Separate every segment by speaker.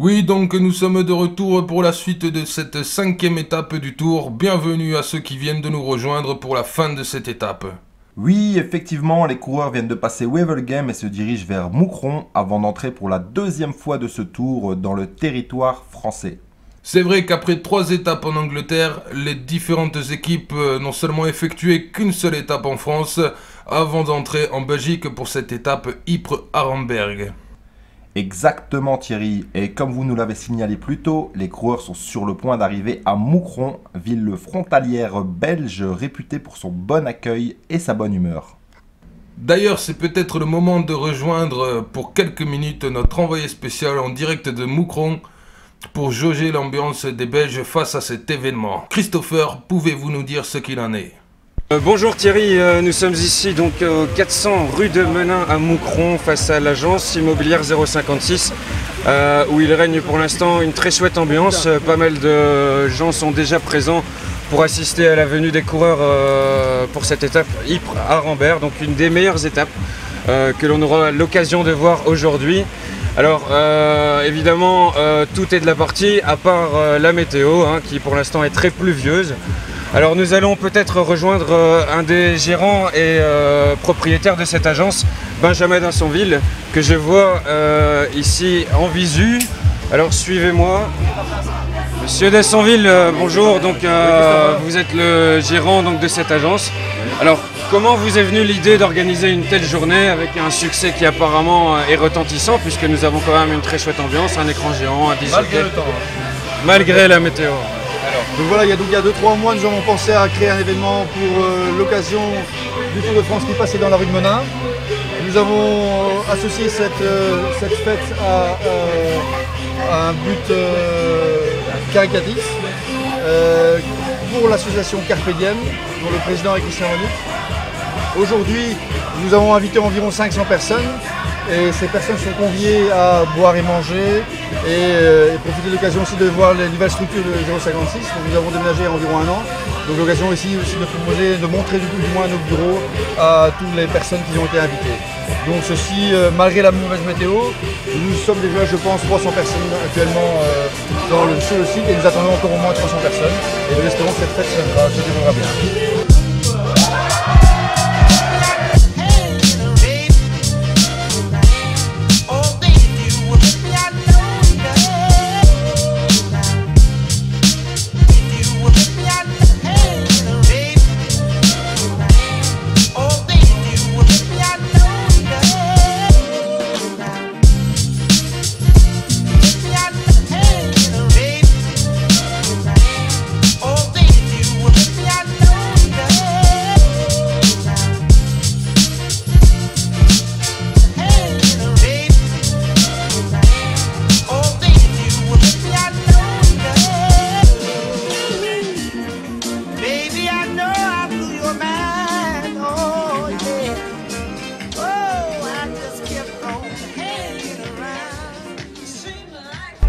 Speaker 1: Oui, donc nous sommes de retour pour la suite de cette 5e étape du Tour. Bienvenue à ceux qui viennent de nous rejoindre pour la fin de cette étape.
Speaker 2: Oui, effectivement, les coureurs viennent de passer Wevelgem et se dirigent vers Moucron avant d'entrer pour la 2e fois de ce Tour dans le territoire français.
Speaker 1: C'est vrai qu'après 3 étapes en Angleterre, les différentes équipes n'ont seulement effectué qu'une seule étape en France avant d'entrer en Belgique pour cette étape Ypres-Arenberg.
Speaker 2: Exactement Thierry, et comme vous nous l'avez signalé plus tôt, les coureurs sont sur le point d'arriver à Moucron, ville frontalière belge réputée pour son bon accueil et sa bonne humeur.
Speaker 1: D'ailleurs, c'est peut-être le moment de rejoindre pour quelques minutes notre envoyé spécial en direct de Moucron pour jauger l'ambiance des Belges face à cet événement. Christopher, pouvez-vous nous dire ce qu'il en est ?
Speaker 3: Bonjour Thierry, nous sommes ici donc au 400 rue de Menin à Moucron face à l'agence immobilière 056 où il règne pour l'instant une très chouette ambiance. Pas mal de gens sont déjà présents pour assister à la venue des coureurs pour cette étape Ypres-Arenberg, donc une des meilleures étapes que l'on aura l'occasion de voir aujourd'hui. Alors évidemment tout est de la partie à part la météo qui pour l'instant est très pluvieuse. Alors nous allons peut-être rejoindre un des gérants et propriétaires de cette agence, Benjamin Dansonville, que je vois ici en visu. Alors suivez-moi. Monsieur Dansonville, bonjour, donc vous êtes le gérant donc, de cette agence. Alors comment vous est venue l'idée d'organiser une telle journée avec un succès qui apparemment est retentissant puisque nous avons quand même une très chouette ambiance, un écran géant, un disque.
Speaker 4: Malgré le temps.
Speaker 3: Malgré la météo.
Speaker 4: Donc voilà, il y a 2-3 mois, nous avons pensé à créer un événement pour l'occasion du Tour de France qui passait dans la rue de Menin. Nous avons associé cette fête à un but caritatif pour l'association Carpe Diem, dont le président est Christian Renaud. Aujourd'hui, nous avons invité environ 500 personnes. Et ces personnes sont conviées à boire et manger et profiter de l'occasion aussi de voir les nouvelles structures de 056. Donc nous avons déménagé il y a environ 1 an. Donc l'occasion ici aussi de proposer, de montrer du moins nos bureaux à toutes les personnes qui ont été invitées. Donc ceci, malgré la mauvaise météo, nous sommes déjà, je pense, 300 personnes actuellement sur le site et nous attendons encore au moins 300 personnes. Et nous espérons que cette fête se déroulera bien.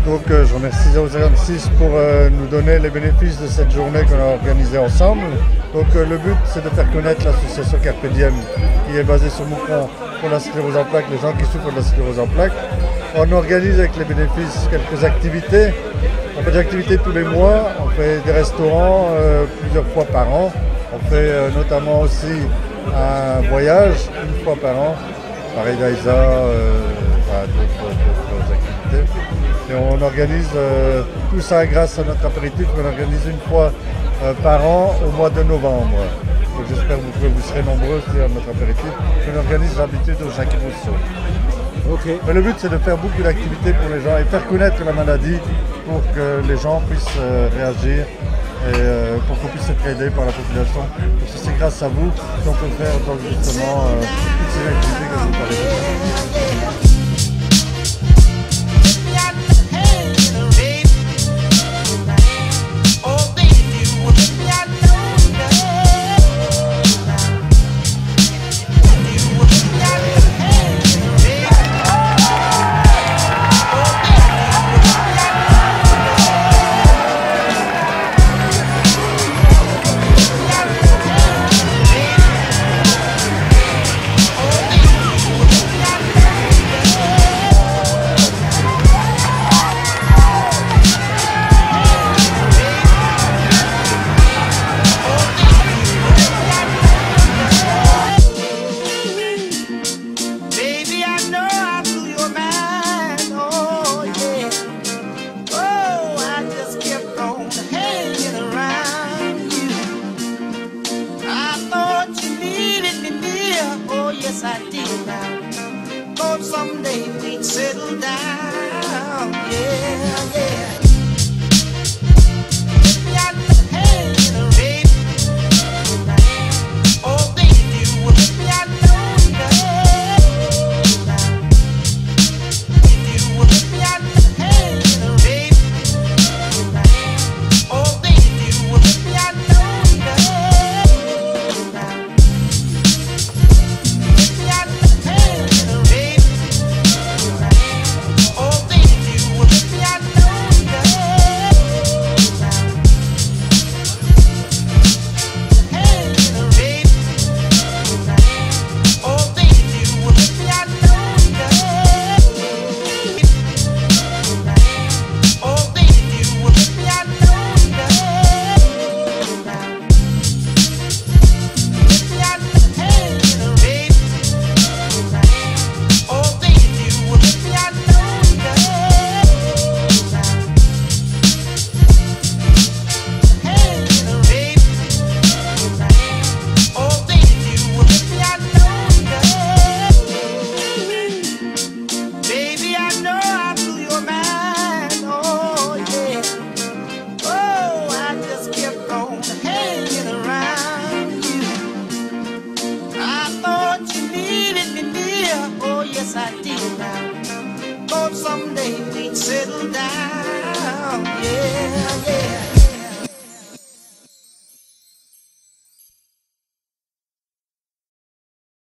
Speaker 5: Donc je remercie 056 pour nous donner les bénéfices de cette journée qu'on a organisée ensemble. Donc le but c'est de faire connaître l'association Carpe Diem qui est basée sur Moucron pour la sclérose en plaques, les gens qui souffrent de la sclérose en plaques. On organise avec les bénéfices quelques activités. On fait des activités tous les mois, on fait des restaurants plusieurs fois par an. On fait notamment aussi un voyage une fois par an, pareil d'Aïsa, d'autres activités. Et on organise tout ça grâce à notre apéritif qu'on organise une fois par an au mois de novembre. Donc j'espère que vous serez nombreux à notre apéritif qu'on organise d'habitude au Jacques Rousseau.
Speaker 4: Okay.
Speaker 5: Mais le but c'est de faire beaucoup d'activités pour les gens et faire connaître la maladie pour que les gens puissent réagir et pour qu'on puisse être aidé par la population. Parce que c'est grâce à vous qu'on peut faire donc, justement toutes ces activités que vous parlez de.
Speaker 6: yes I did now. Thought someday we'd settle down, yeah, yeah. Got the hand, baby. Oh, baby, you got no love. You got the hand, baby. Oh, baby, you got no love. Got the hand, baby. Oh, baby, you got no love. Hand, baby. Oh, baby, you got no love. Oh, baby, you got no love. Got the hand, baby. Oh, baby, you got no love. Hand, baby. Oh, baby, you got no love. Baby, I know I blew your mind. Oh, yeah. Oh, I just kept on hanging around you. I thought you needed me near. Oh, yes, I did. Thought someday we'd settle down.